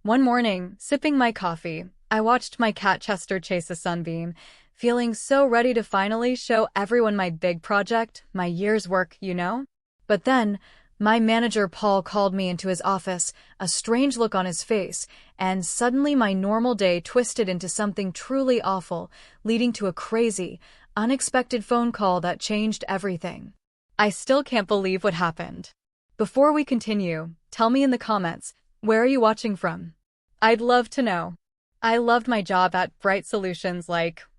One morning, sipping my coffee, I watched my cat Chester chase a sunbeam, feeling so ready to finally show everyone my big project, my year's work. But then, my manager Paul called me into his office, a strange look on his face, and suddenly my normal day twisted into something truly awful, leading to a crazy, unexpected phone call that changed everything. I still can't believe what happened. Before we continue, tell me in the comments, where are you watching from? I'd love to know. I loved my job at Bright Solutions,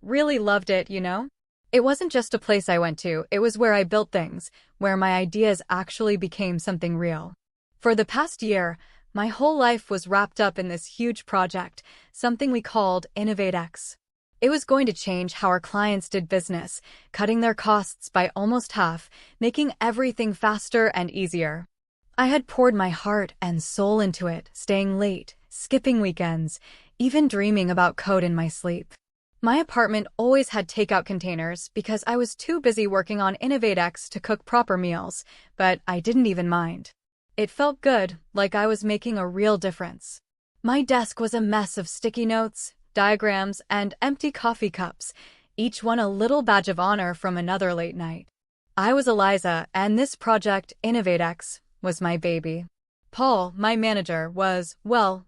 really loved it. It wasn't just a place I went to, it was where I built things, where my ideas actually became something real. For the past year, my whole life was wrapped up in this huge project, something we called InnovateX. It was going to change how our clients did business, cutting their costs by almost half, making everything faster and easier. I had poured my heart and soul into it, staying late, skipping weekends, even dreaming about code in my sleep. My apartment always had takeout containers because I was too busy working on InnovateX to cook proper meals, but I didn't even mind. It felt good, like I was making a real difference. My desk was a mess of sticky notes, diagrams, and empty coffee cups, each one a little badge of honor from another late night. I was Eliza, and this project, InnovateX, was my baby. Paul, my manager,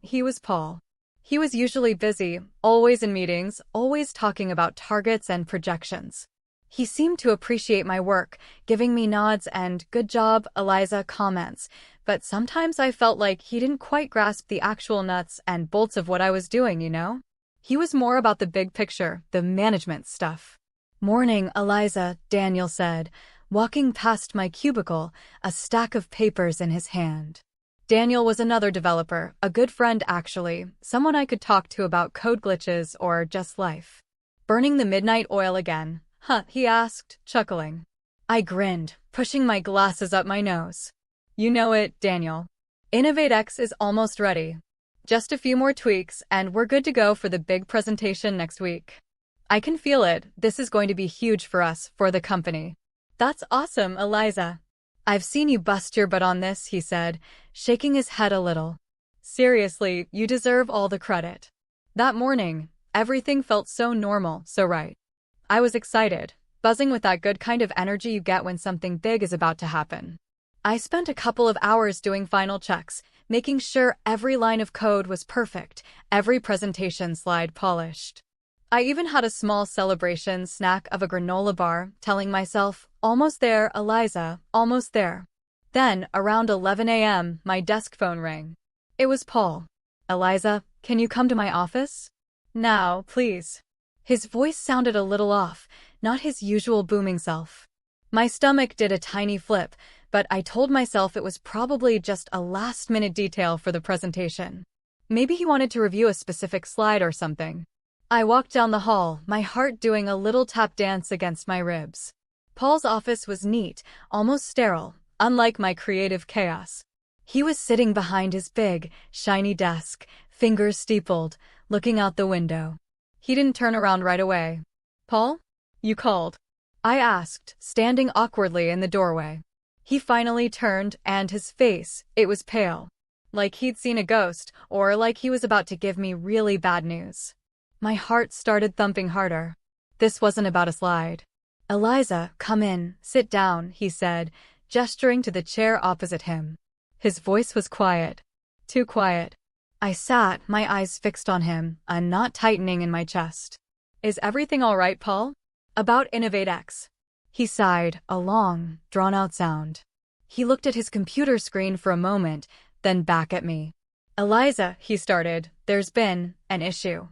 he was Paul. He was usually busy, always in meetings, always talking about targets and projections. He seemed to appreciate my work, giving me nods and "good job, Eliza" comments, but sometimes I felt like he didn't quite grasp the actual nuts and bolts of what I was doing. He was more about the big picture, the management stuff. "Morning, Eliza," Daniel said, walking past my cubicle, a stack of papers in his hand. Daniel was another developer, a good friend actually, someone I could talk to about code glitches or just life. "Burning the midnight oil again, huh?" he asked, chuckling. I grinned, pushing my glasses up my nose. "You know it, Daniel. InnovateX is almost ready. Just a few more tweaks and we're good to go for the big presentation next week. I can feel it, this is going to be huge for us, for the company." "That's awesome, Eliza. I've seen you bust your butt on this," he said, shaking his head a little. "Seriously, you deserve all the credit." That morning, everything felt so normal, so right. I was excited, buzzing with that good kind of energy you get when something big is about to happen. I spent a couple of hours doing final checks, making sure every line of code was perfect, every presentation slide polished. I even had a small celebration snack of a granola bar, telling myself, "Almost there, Eliza, almost there." Then, around 11 a.m., my desk phone rang. It was Paul. "Eliza, can you come to my office? Now, please." His voice sounded a little off, not his usual booming self. My stomach did a tiny flip, but I told myself it was probably just a last-minute detail for the presentation. Maybe he wanted to review a specific slide or something. I walked down the hall, my heart doing a little tap dance against my ribs. Paul's office was neat, almost sterile, unlike my creative chaos. He was sitting behind his big, shiny desk, fingers steepled, looking out the window. He didn't turn around right away. "Paul? You called?" I asked, standing awkwardly in the doorway. He finally turned, and his face, it was pale. Like he'd seen a ghost, or like he was about to give me really bad news. My heart started thumping harder. This wasn't about a slide. "Eliza, come in, sit down," he said, gesturing to the chair opposite him. His voice was quiet. Too quiet. I sat, my eyes fixed on him, a knot tightening in my chest. "Is everything all right, Paul?" "About InnovateX." He sighed, a long, drawn-out sound. He looked at his computer screen for a moment, then back at me. "Eliza," he started, "there's been an issue.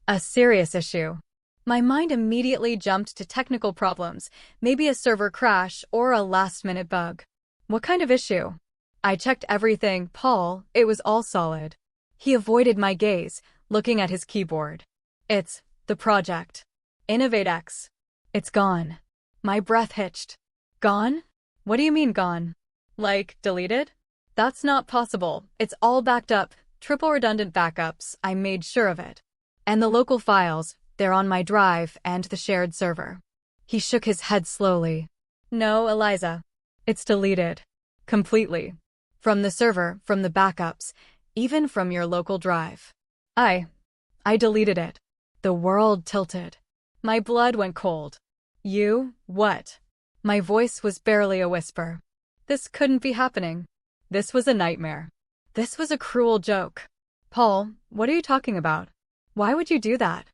A serious issue." My mind immediately jumped to technical problems, maybe a server crash or a last-minute bug. "What kind of issue?" I checked everything, Paul, it was all solid. He avoided my gaze, looking at his keyboard. "It's the project. InnovateX. It's gone." My breath hitched. "Gone? What do you mean gone? Like, deleted?" "That's not possible. It's all backed up, triple redundant backups, I made sure of it. And the local files, they're on my drive and the shared server." He shook his head slowly. "No, Eliza. It's deleted. Completely. From the server, from the backups, even from your local drive. I deleted it. The world tilted. My blood went cold. You, what? My voice was barely a whisper. This couldn't be happening. This was a nightmare. This was a cruel joke. Paul, what are you talking about? Why would you do that?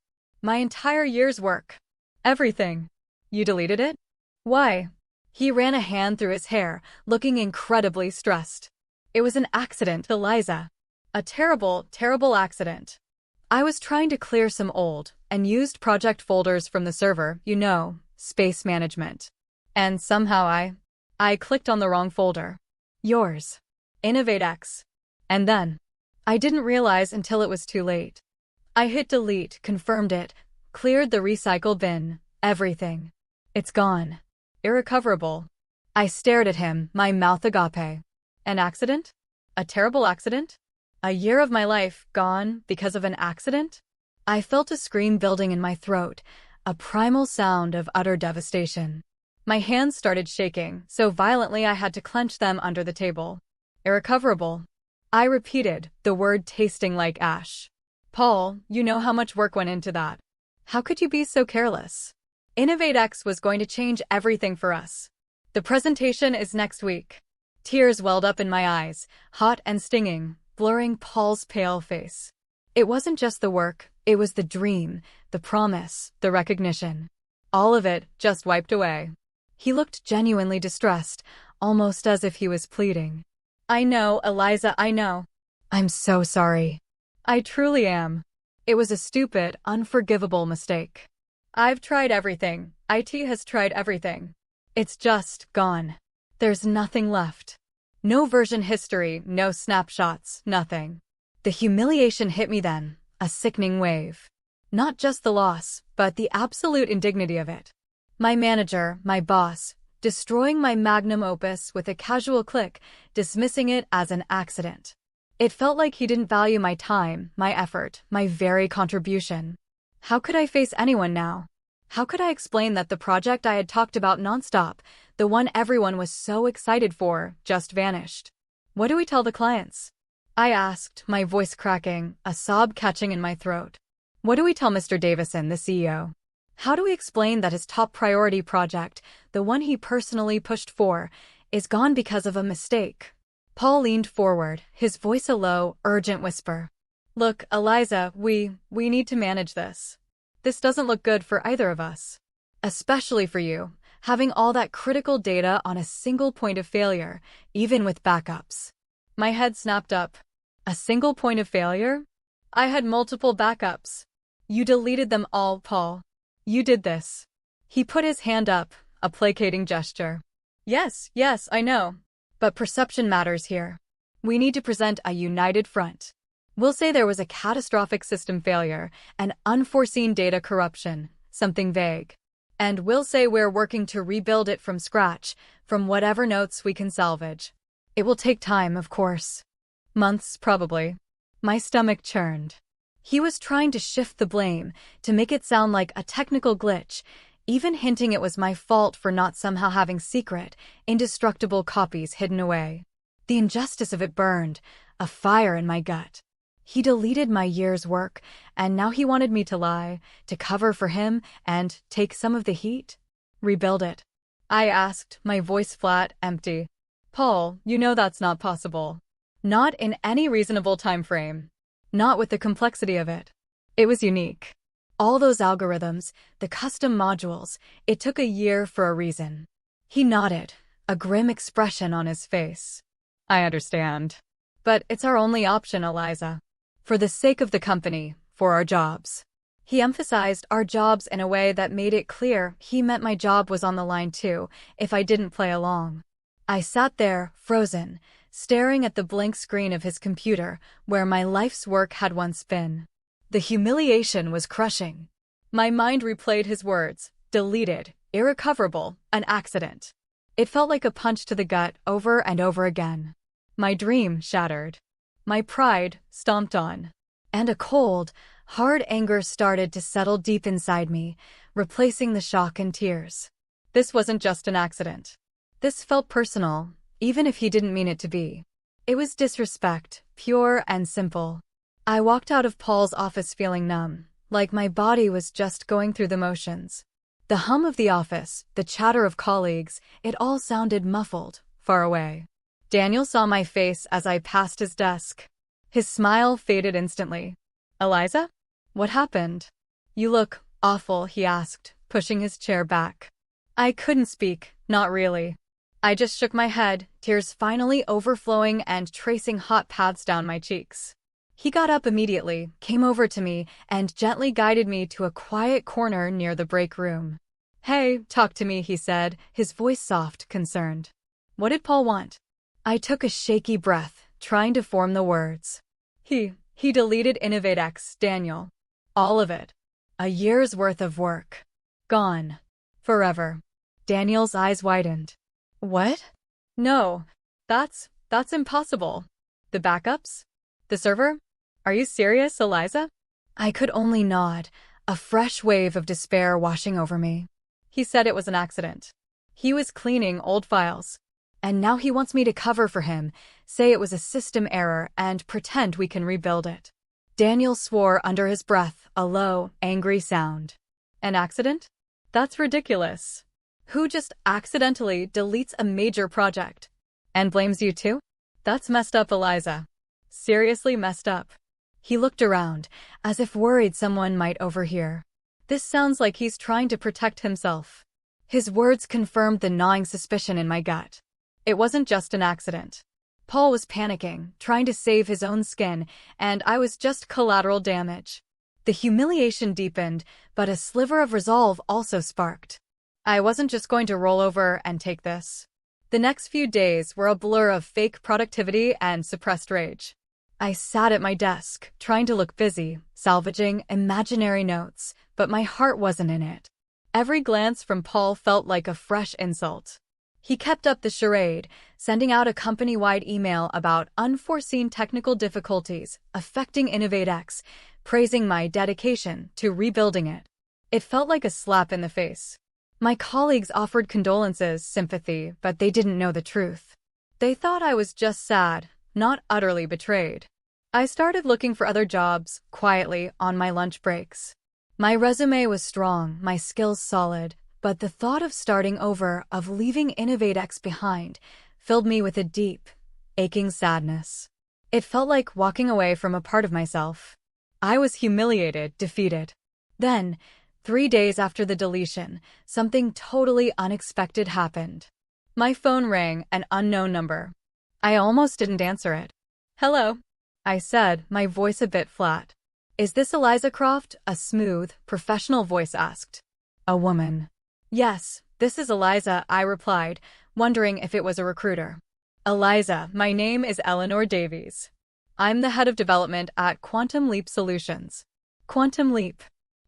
My entire year's work. Everything. You deleted it? Why? He ran a hand through his hair, looking incredibly stressed. It was an accident, Eliza. A terrible, terrible accident. I was trying to clear some old and used project folders from the server, you know, space management. And somehow I clicked on the wrong folder. Yours. InnovateX. And then, I didn't realize until it was too late. I hit delete, confirmed it, cleared the recycle bin, everything. It's gone. Irrecoverable. I stared at him, my mouth agape. An accident? A terrible accident? A year of my life gone because of an accident? I felt a scream building in my throat, a primal sound of utter devastation. My hands started shaking, so violently I had to clench them under the table. Irrecoverable. I repeated, the word tasting like ash. Paul, you know how much work went into that. How could you be so careless? InnovateX was going to change everything for us. The presentation is next week. Tears welled up in my eyes, hot and stinging, blurring Paul's pale face. It wasn't just the work, it was the dream, the promise, the recognition. All of it just wiped away. He looked genuinely distressed, almost as if he was pleading. I know, Eliza, I know. I'm so sorry. I truly am. It was a stupid, unforgivable mistake. I've tried everything. IT has tried everything. It's just gone. There's nothing left. No version history, no snapshots, nothing. The humiliation hit me then, a sickening wave. Not just the loss, but the absolute indignity of it. My manager, my boss, destroying my magnum opus with a casual click, dismissing it as an accident. It felt like he didn't value my time, my effort, my very contribution. How could I face anyone now? How could I explain that the project I had talked about nonstop, the one everyone was so excited for, just vanished? What do we tell the clients? I asked, my voice cracking, a sob catching in my throat. What do we tell Mr. Davison, the CEO? How do we explain that his top priority project, the one he personally pushed for, is gone because of a mistake? Paul leaned forward, his voice a low, urgent whisper. Look, Eliza, we need to manage this. This doesn't look good for either of us. Especially for you, having all that critical data on a single point of failure, even with backups. My head snapped up. A single point of failure? I had multiple backups. You deleted them all, Paul. You did this. He put his hand up, a placating gesture. Yes, I know. But perception matters here. We need to present a united front. We'll say there was a catastrophic system failure, an unforeseen data corruption, something vague. And we'll say we're working to rebuild it from scratch, from whatever notes we can salvage. It will take time, of course. Months, probably. My stomach churned. He was trying to shift the blame, to make it sound like a technical glitch, even hinting it was my fault for not somehow having secret, indestructible copies hidden away. The injustice of it burned, a fire in my gut. He deleted my year's work, and now he wanted me to lie, to cover for him, and take some of the heat? Rebuild it? I asked, my voice flat, empty. Paul, you know that's not possible. Not in any reasonable time frame. Not with the complexity of it. It was unique. All those algorithms, the custom modules, it took a year for a reason. He nodded, a grim expression on his face. I understand. But it's our only option, Eliza. For the sake of the company, for our jobs. He emphasized our jobs in a way that made it clear he meant my job was on the line too, if I didn't play along. I sat there, frozen, staring at the blank screen of his computer, where my life's work had once been. The humiliation was crushing. My mind replayed his words, deleted, irrecoverable, an accident. It felt like a punch to the gut over and over again. My dream shattered. My pride stomped on. And a cold, hard anger started to settle deep inside me, replacing the shock and tears. This wasn't just an accident. This felt personal, even if he didn't mean it to be. It was disrespect, pure and simple. I walked out of Paul's office feeling numb, like my body was just going through the motions. The hum of the office, the chatter of colleagues, it all sounded muffled, far away. Daniel saw my face as I passed his desk. His smile faded instantly. "Eliza? What happened?" "You look awful," he asked, pushing his chair back. I couldn't speak, not really. I just shook my head, tears finally overflowing and tracing hot paths down my cheeks. He got up immediately, came over to me, and gently guided me to a quiet corner near the break room. "Hey, talk to me," he said, his voice soft, concerned. "What did Paul want?" I took a shaky breath, trying to form the words. He deleted InnovateX, Daniel. All of it. A year's worth of work. Gone. Forever. Daniel's eyes widened. "What?" "No. That's impossible. The backups? The server? Are you serious, Eliza?" I could only nod, a fresh wave of despair washing over me. He said it was an accident. He was cleaning old files. And now he wants me to cover for him, say it was a system error, and pretend we can rebuild it. Daniel swore under his breath, a low, angry sound. An accident? That's ridiculous. Who just accidentally deletes a major project? And blames you too? That's messed up, Eliza. Seriously messed up. He looked around, as if worried someone might overhear. This sounds like he's trying to protect himself. His words confirmed the gnawing suspicion in my gut. It wasn't just an accident. Paul was panicking, trying to save his own skin, and I was just collateral damage. The humiliation deepened, but a sliver of resolve also sparked. I wasn't just going to roll over and take this. The next few days were a blur of fake productivity and suppressed rage. I sat at my desk, trying to look busy, salvaging imaginary notes, but my heart wasn't in it. Every glance from Paul felt like a fresh insult. He kept up the charade, sending out a company-wide email about unforeseen technical difficulties affecting InnovateX, praising my dedication to rebuilding it. It felt like a slap in the face. My colleagues offered condolences, sympathy, but they didn't know the truth. They thought I was just sad, not utterly betrayed. I started looking for other jobs, quietly, on my lunch breaks. My resume was strong, my skills solid, but the thought of starting over, of leaving InnovateX behind, filled me with a deep, aching sadness. It felt like walking away from a part of myself. I was humiliated, defeated. Then, 3 days after the deletion, something totally unexpected happened. My phone rang, an unknown number. I almost didn't answer it. "Hello," I said, my voice a bit flat. "Is this Eliza Croft?" a smooth, professional voice asked. A woman. "Yes, this is Eliza," I replied, wondering if it was a recruiter. "Eliza, my name is Eleanor Davies. I'm the head of development at Quantum Leap Solutions." Quantum Leap.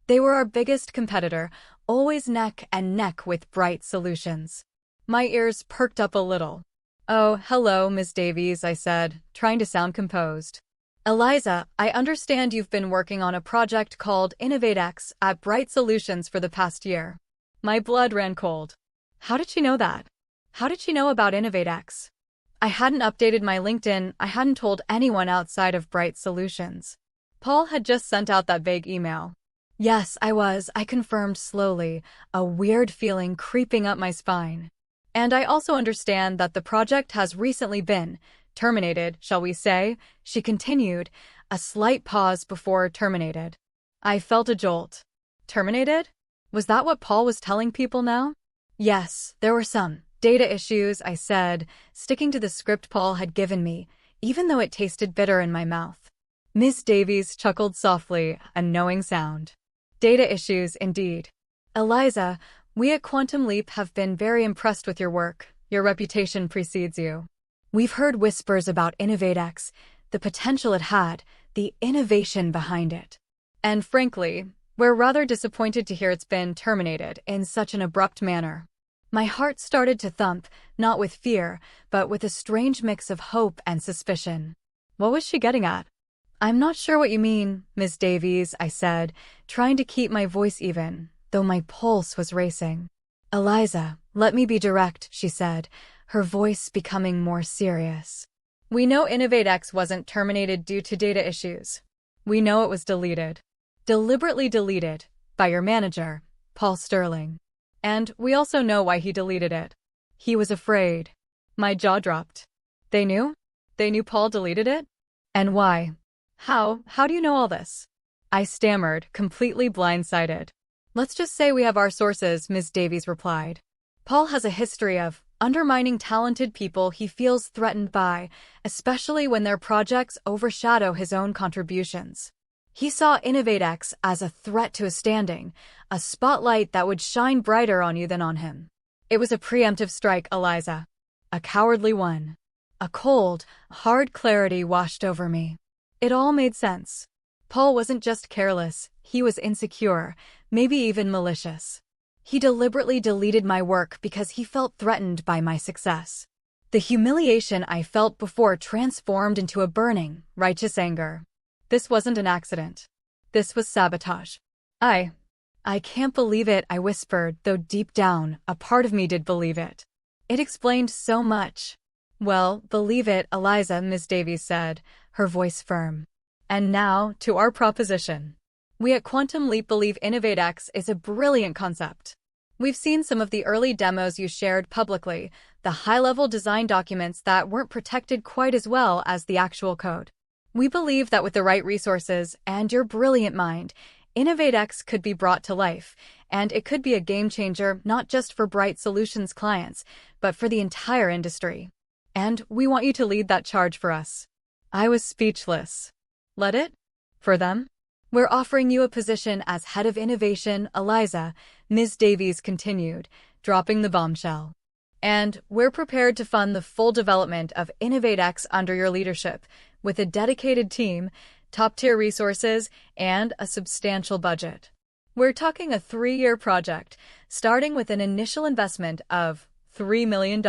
They were our biggest competitor, always neck and neck with Bright Solutions. My ears perked up a little. "Oh, hello, Ms. Davies," I said, trying to sound composed. "Eliza, I understand you've been working on a project called InnovateX at Bright Solutions for the past year." My blood ran cold. How did she know that? How did she know about InnovateX? I hadn't updated my LinkedIn, I hadn't told anyone outside of Bright Solutions. Paul had just sent out that vague email. Yes, I confirmed slowly, a weird feeling creeping up my spine. And I also understand that the project has recently been terminated, shall we say, she continued, a slight pause before terminated. I felt a jolt. Terminated? Was that what Paul was telling people now? Yes, there were some data issues, I said, sticking to the script Paul had given me, even though it tasted bitter in my mouth. Miss Davies chuckled softly, a knowing sound. Data issues, indeed. Eliza, we at Quantum Leap have been very impressed with your work. Your reputation precedes you. We've heard whispers about InnovateX, the potential it had, the innovation behind it. And frankly, we're rather disappointed to hear it's been terminated in such an abrupt manner. My heart started to thump, not with fear, but with a strange mix of hope and suspicion. What was she getting at? "I'm not sure what you mean, Ms. Davies," I said, trying to keep my voice even, though my pulse was racing. "Eliza, let me be direct," she said, her voice becoming more serious. We know InnovateX wasn't terminated due to data issues. We know it was deleted. Deliberately deleted by your manager, Paul Sterling. And we also know why he deleted it. He was afraid. My jaw dropped. They knew? They knew Paul deleted it? And why? How do you know all this? I stammered, completely blindsided. Let's just say we have our sources, Ms. Davies replied. Paul has a history of undermining talented people he feels threatened by, especially when their projects overshadow his own contributions. He saw InnovateX as a threat to his standing, a spotlight that would shine brighter on you than on him. It was a preemptive strike, Eliza. A cowardly one. A cold, hard clarity washed over me. It all made sense. Paul wasn't just careless, he was insecure, maybe even malicious. He deliberately deleted my work because he felt threatened by my success. The humiliation I felt before transformed into a burning, righteous anger. This wasn't an accident. This was sabotage. I can't believe it, I whispered, though deep down, a part of me did believe it. It explained so much. Well, believe it, Eliza, Ms. Davies said, her voice firm. And now, to our proposition. We at Quantum Leap believe InnovateX is a brilliant concept. We've seen some of the early demos you shared publicly, the high-level design documents that weren't protected quite as well as the actual code. We believe that with the right resources and your brilliant mind, InnovateX could be brought to life, and it could be a game-changer not just for Bright Solutions clients, but for the entire industry. And we want you to lead that charge for us. I was speechless. Let it? For them? We're offering you a position as head of innovation, Eliza, Ms. Davies continued, dropping the bombshell. And we're prepared to fund the full development of InnovateX under your leadership, with a dedicated team, top-tier resources, and a substantial budget. We're talking a 3-year project, starting with an initial investment of $3 million.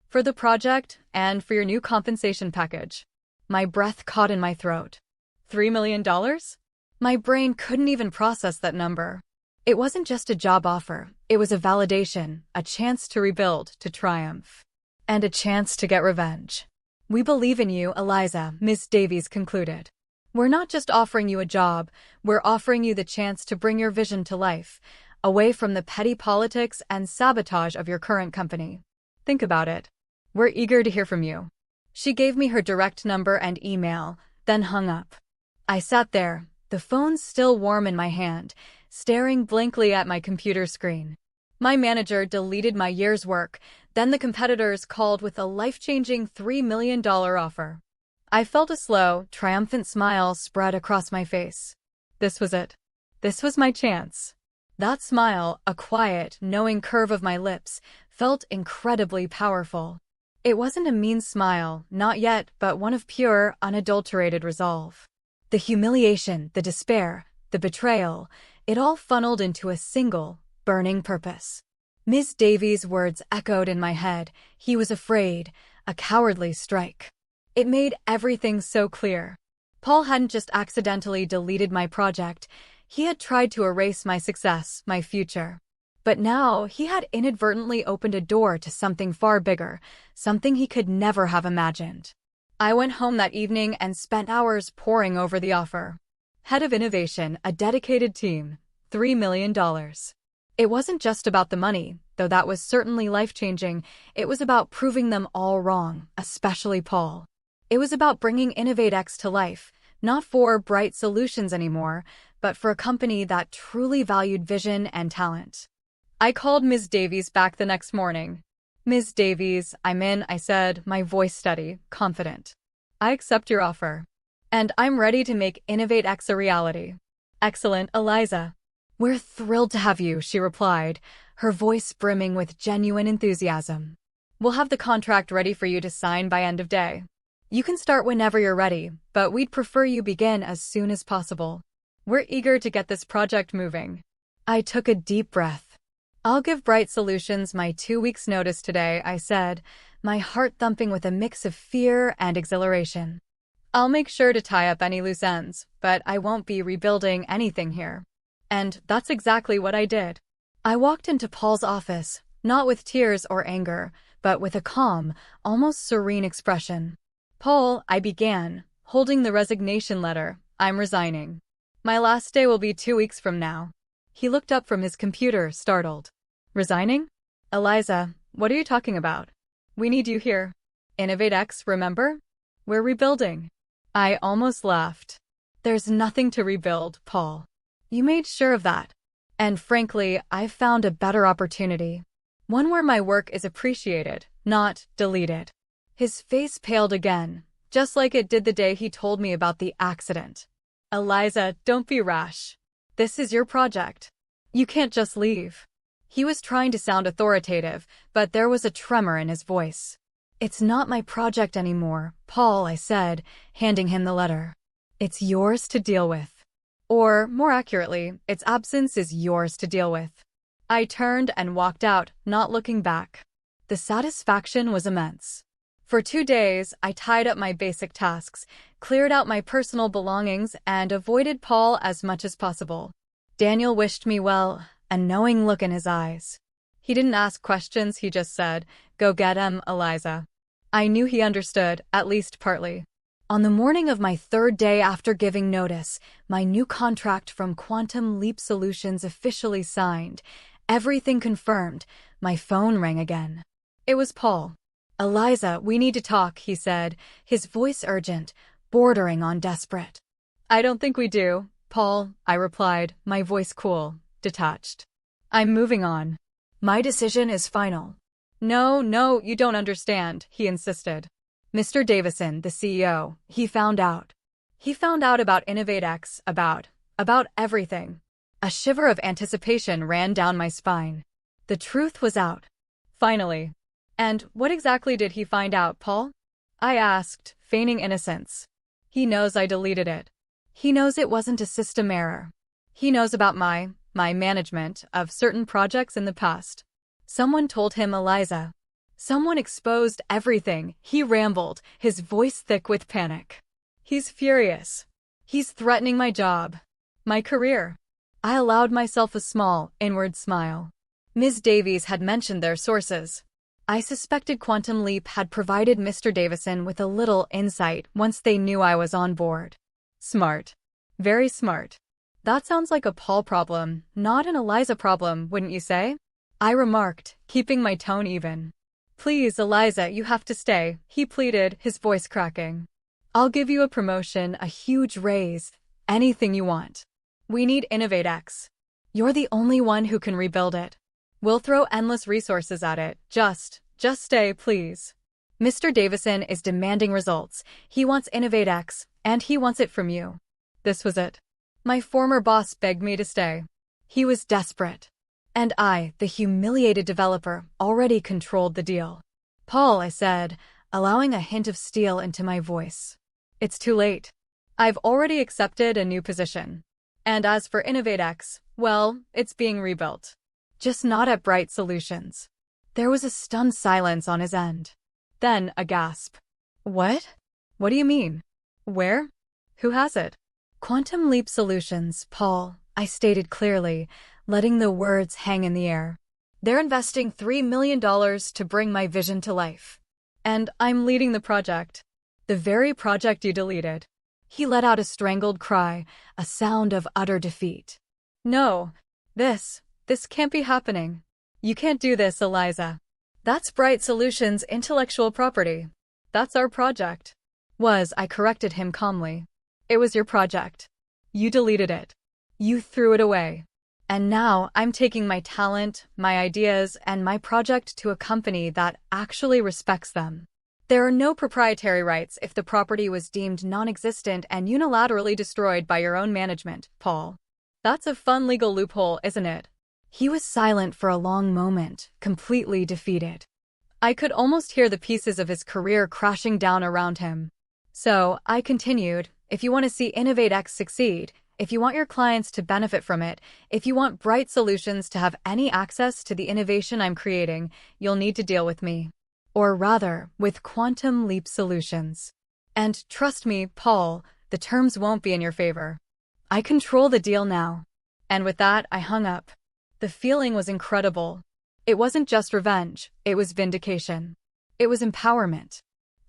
For the project and for your new compensation package. My breath caught in my throat. $3 million? My brain couldn't even process that number. It wasn't just a job offer. It was a validation, a chance to rebuild, to triumph. And a chance to get revenge. We believe in you, Eliza, Ms. Davies concluded. We're not just offering you a job, we're offering you the chance to bring your vision to life, away from the petty politics and sabotage of your current company. Think about it. We're eager to hear from you. She gave me her direct number and email, then hung up. I sat there, the phone still warm in my hand, staring blankly at my computer screen. My manager deleted my year's work, then the competitors called with a life-changing $3 million offer. I felt a slow, triumphant smile spread across my face. This was it. This was my chance. That smile, a quiet, knowing curve of my lips, felt incredibly powerful. It wasn't a mean smile, not yet, but one of pure, unadulterated resolve. The humiliation, the despair, the betrayal, it all funneled into a single, burning purpose. Ms. Davies' words echoed in my head. He was afraid, a cowardly strike. It made everything so clear. Paul hadn't just accidentally deleted my project, he had tried to erase my success, my future. But now he had inadvertently opened a door to something far bigger, something he could never have imagined. I went home that evening and spent hours poring over the offer. Head of innovation, a dedicated team, $3 million. It wasn't just about the money, though that was certainly life-changing. It was about proving them all wrong, especially Paul. It was about bringing InnovateX to life, not for Bright Solutions anymore, but for a company that truly valued vision and talent. I called Ms. Davies back the next morning. Ms. Davies, I'm in, I said, my voice steady, confident. I accept your offer. And I'm ready to make InnovateX a reality. Excellent, Eliza. We're thrilled to have you, she replied, her voice brimming with genuine enthusiasm. We'll have the contract ready for you to sign by end of day. You can start whenever you're ready, but we'd prefer you begin as soon as possible. We're eager to get this project moving. I took a deep breath. I'll give Bright Solutions my 2 weeks' notice today, I said, my heart thumping with a mix of fear and exhilaration. I'll make sure to tie up any loose ends, but I won't be rebuilding anything here. And that's exactly what I did. I walked into Paul's office, not with tears or anger, but with a calm, almost serene expression. Paul, I began, holding the resignation letter. I'm resigning. My last day will be 2 weeks from now. He looked up from his computer, startled. Resigning? Eliza, what are you talking about? We need you here. InnovateX, remember? We're rebuilding. I almost laughed. There's nothing to rebuild, Paul. You made sure of that. And frankly, I've found a better opportunity. One where my work is appreciated, not deleted. His face paled again, just like it did the day he told me about the accident. Eliza, don't be rash. This is your project. You can't just leave. He was trying to sound authoritative, but there was a tremor in his voice. It's not my project anymore, Paul, I said, handing him the letter. It's yours to deal with. Or, more accurately, its absence is yours to deal with. I turned and walked out, not looking back. The satisfaction was immense. For 2 days, I tied up my basic tasks, cleared out my personal belongings, and avoided Paul as much as possible. Daniel wished me well, a knowing look in his eyes. He didn't ask questions, he just said, "Go get him, Eliza." I knew he understood, at least partly. On the morning of my 3rd day after giving notice, my new contract from Quantum Leap Solutions officially signed. Everything confirmed. My phone rang again. It was Paul. "Eliza, we need to talk," he said, his voice urgent, bordering on desperate. "I don't think we do, Paul," I replied, my voice cool, detached. "I'm moving on. My decision is final." No, you don't understand," he insisted. Mr. Davison, the CEO, he found out. He found out about InnovateX, about everything. A shiver of anticipation ran down my spine. The truth was out. Finally. "And what exactly did he find out, Paul?" I asked, feigning innocence. "He knows I deleted it. He knows it wasn't a system error. He knows about my management of certain projects in the past. Someone told him, Eliza. Someone exposed everything," he rambled, his voice thick with panic. "He's furious. He's threatening my job. My career." I allowed myself a small, inward smile. Ms. Davies had mentioned their sources. I suspected Quantum Leap had provided Mr. Davison with a little insight once they knew I was on board. Smart. Very smart. That sounds like a Paul problem, not an Eliza problem, wouldn't you say? I remarked, keeping my tone even. "Please, Eliza, you have to stay," he pleaded, his voice cracking. "I'll give you a promotion, a huge raise, anything you want. We need InnovateX. You're the only one who can rebuild it. We'll throw endless resources at it. Just stay, please. Mr. Davison is demanding results. He wants InnovateX, and he wants it from you." This was it. My former boss begged me to stay. He was desperate. And I, the humiliated developer, already controlled the deal. "Paul," I said, allowing a hint of steel into my voice. "It's too late. I've already accepted a new position. And as for InnovateX, well, it's being rebuilt. Just not at Bright Solutions." There was a stunned silence on his end. Then a gasp. "What? What do you mean? Where? Who has it?" "Quantum Leap Solutions, Paul," I stated clearly, letting the words hang in the air. "They're investing $3 million to bring my vision to life. And I'm leading the project. The very project you deleted." He let out a strangled cry, a sound of utter defeat. "No, this can't be happening. You can't do this, Eliza. That's Bright Solutions' intellectual property. That's our project." I corrected him calmly. "It was your project. You deleted it. You threw it away. And now I'm taking my talent, my ideas, and my project to a company that actually respects them. There are no proprietary rights if the property was deemed non-existent and unilaterally destroyed by your own management, Paul. That's a fun legal loophole, isn't it?" He was silent for a long moment, completely defeated. I could almost hear the pieces of his career crashing down around him. So, I continued, "If you want to see InnovateX succeed, if you want your clients to benefit from it, if you want Bright Solutions to have any access to the innovation I'm creating, you'll need to deal with me. Or rather, with Quantum Leap Solutions. And trust me, Paul, the terms won't be in your favor. I control the deal now." And with that, I hung up. The feeling was incredible. It wasn't just revenge, it was vindication. It was empowerment.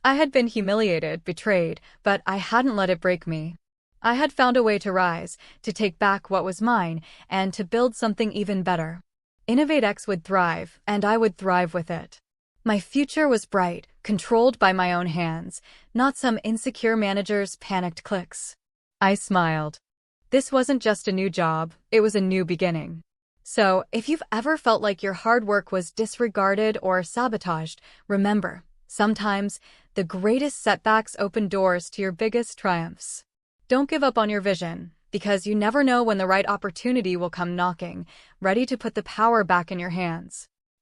I had been humiliated, betrayed, but I hadn't let it break me. I had found a way to rise, to take back what was mine, and to build something even better. InnovateX would thrive, and I would thrive with it. My future was bright, controlled by my own hands, not some insecure manager's panicked clicks. I smiled. This wasn't just a new job, it was a new beginning. So, if you've ever felt like your hard work was disregarded or sabotaged, remember, sometimes the greatest setbacks open doors to your biggest triumphs. Don't give up on your vision, because you never know when the right opportunity will come knocking, ready to put the power back in your hands.